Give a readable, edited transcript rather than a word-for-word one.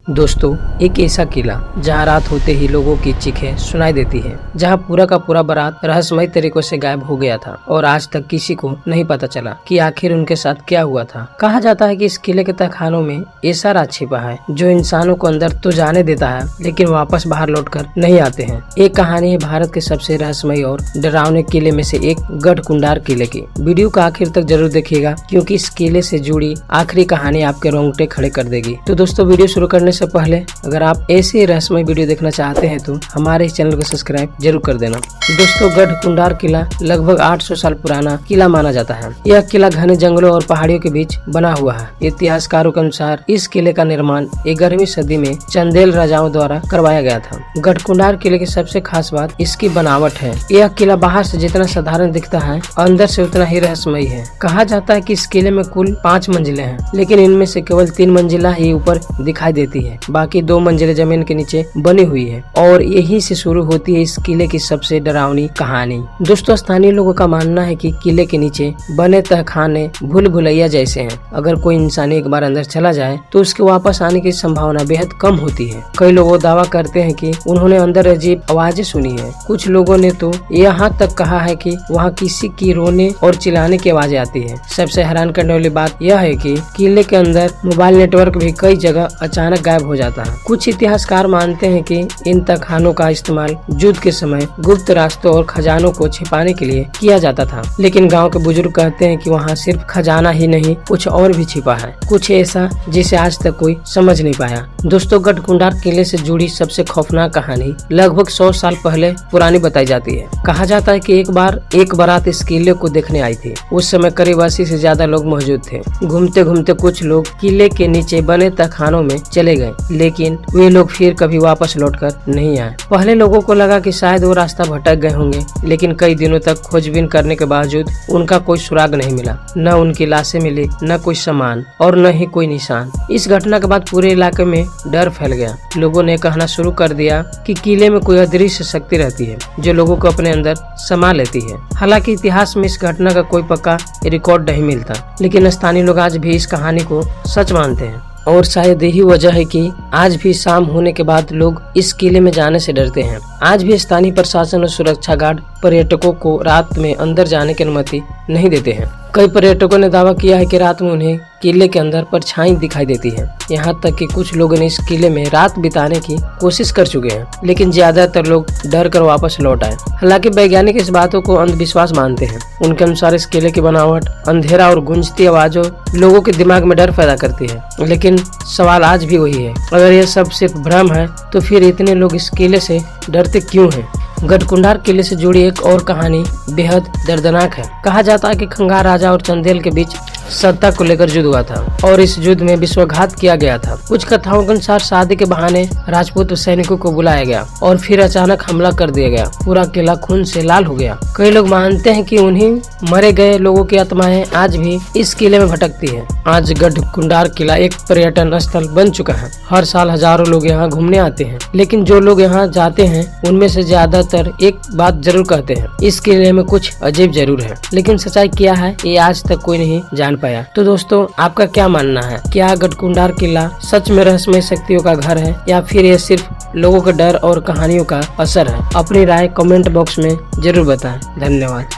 दोस्तों, एक ऐसा किला जहां रात होते ही लोगों की चीखें सुनाई देती है, जहां पूरा का पूरा बारात रहस्यमय तरीकों से गायब हो गया था और आज तक किसी को नहीं पता चला कि आखिर उनके साथ क्या हुआ था। कहा जाता है कि इस किले के तहखानों में ऐसा राज छिपा है जो इंसानों को अंदर तो जाने देता है, लेकिन वापस बाहर लौटकर नहीं आते हैं। एक कहानी है भारत के सबसे रहस्यमय और डरावने किले में से एक गढ़कुंडार किले की। वीडियो का आखिर तक जरूर देखिएगा, क्योंकि इस किले से जुड़ी आखिरी कहानी आपके रोंगटे खड़े कर देगी। तो दोस्तों, वीडियो शुरू करने से पहले अगर आप ऐसे रहस्यमय वीडियो देखना चाहते हैं तो हमारे इस चैनल को सब्सक्राइब जरूर कर देना। दोस्तों, गढ़कुंडार किला लगभग 800 साल पुराना किला माना जाता है। यह किला घने जंगलों और पहाड़ियों के बीच बना हुआ है। इतिहासकारों के अनुसार इस किले का निर्माण 11वीं सदी में चंदेल राजाओं द्वारा करवाया गया था। गढ़कुंडार किले की सबसे खास बात इसकी बनावट है। यह किला बाहर से जितना साधारण दिखता है, अंदर से उतना ही रहस्यमय है। कहा जाता है कि इस किले में कुल 5 मंजिलें हैं, लेकिन इनमें से केवल 3 मंजिला ही ऊपर दिखाई देती है, बाकी 2 मंजिलें जमीन के नीचे बनी हुई है। और यही से शुरू होती है इस किले की सबसे डरावनी कहानी। दोस्तों, स्थानीय लोगों का मानना है कि किले के नीचे बने तहखाने भूल भुलैया जैसे हैं। अगर कोई इंसान एक बार अंदर चला जाए तो उसके वापस आने की संभावना बेहद कम होती है। कई लोग दावा करते हैं कि उन्होंने अंदर अजीब आवाजें सुनी है। कुछ लोगों ने तो यहाँ तक कहा है कि वहाँ किसी की रोने और चिल्लाने की आवाजें आती है। सबसे हैरान करने वाली बात यह है कि किले के अंदर मोबाइल नेटवर्क भी कई जगह अचानक गायब हो जाता है। कुछ इतिहासकार मानते हैं कि इन तहखानों का इस्तेमाल युद्ध के समय गुप्त रास्तों और खजानों को छिपाने के लिए किया जाता था, लेकिन गांव के बुजुर्ग कहते हैं कि वहां सिर्फ खजाना ही नहीं, कुछ और भी छिपा है, कुछ ऐसा जिसे आज तक कोई समझ नहीं पाया। दोस्तों, गढ़कुंडार किले से जुड़ी सबसे खौफनाक कहानी लगभग 100 साल पहले पुरानी बताई जाती है। कहा जाता है कि एक बार एक बारात इस किले को देखने आई थी। उस समय करीब 80 से ज्यादा लोग मौजूद थे। घूमते घूमते कुछ लोग किले के नीचे बने तहखानों में चले गए, लेकिन वे लोग फिर कभी वापस लौटकर नहीं आए। पहले लोगों को लगा कि शायद वो रास्ता भटक गए होंगे, लेकिन कई दिनों तक खोजबीन करने के बावजूद उनका कोई सुराग नहीं मिला। न उनकी लाशें मिली, न कोई सामान और न ही कोई निशान। इस घटना के बाद पूरे इलाके में डर फैल गया। लोगों ने कहना शुरू कर दिया कि किले में कोई अदृश्य शक्ति रहती है जो लोगों को अपने अंदर समा लेती है। हालांकि इतिहास में इस घटना का कोई पक्का रिकॉर्ड नहीं मिलता, लेकिन स्थानीय लोग आज भी इस कहानी को सच मानते हैं। और शायद यही वजह है कि आज भी शाम होने के बाद लोग इस किले में जाने से डरते हैं। आज भी स्थानीय प्रशासन और सुरक्षा गार्ड पर्यटकों को रात में अंदर जाने की अनुमति नहीं देते हैं। कई पर्यटकों ने दावा किया है कि रात में उन्हें किले के अंदर परछाई दिखाई देती है। यहाँ तक कि कुछ लोगों ने इस किले में रात बिताने की कोशिश कर चुके हैं, लेकिन ज्यादातर लोग डर कर वापस लौट आए। हालांकि वैज्ञानिक इस बातों को अंधविश्वास मानते हैं। उनके अनुसार इस किले की बनावट, अंधेरा और गूंजती आवाजों लोगों के दिमाग में डर पैदा करती है। लेकिन सवाल आज भी वही है, अगर यह सब सिर्फ भ्रम है तो फिर इतने लोग इस किले से डरते क्यों हैं? गढ़कुंडार किले से जुड़ी एक और कहानी बेहद दर्दनाक है। कहा जाता है कि खंगार राजा और चंदेल के बीच सत्ता को लेकर युद्ध हुआ था और इस युद्ध में विश्वासघात किया गया था। कुछ कथाओं के अनुसार शादी के बहाने राजपूत सैनिकों को बुलाया गया और फिर अचानक हमला कर दिया गया। पूरा किला खून से लाल हो गया। कई लोग मानते हैं कि उन्हीं मरे गए लोगों की आत्माएं आज भी इस किले में भटकती है। आज गढ़कुंडार किला एक पर्यटन स्थल बन चुका है। हर साल हजारों लोग यहाँ घूमने आते हैं, लेकिन जो लोग यहाँ जाते हैं उनमें से ज्यादातर एक बात जरूर कहते हैं, इस किले में कुछ अजीब जरूर है, लेकिन सच्चाई क्या है ये आज तक कोई नहीं जान पाया। तो दोस्तों, आपका क्या मानना है? क्या गढ़कुंडार किला सच में रहस्यमय शक्तियों का घर है या फिर ये सिर्फ लोगों के डर और कहानियों का असर है? अपनी राय कमेंट बॉक्स में जरूर बताएं। धन्यवाद।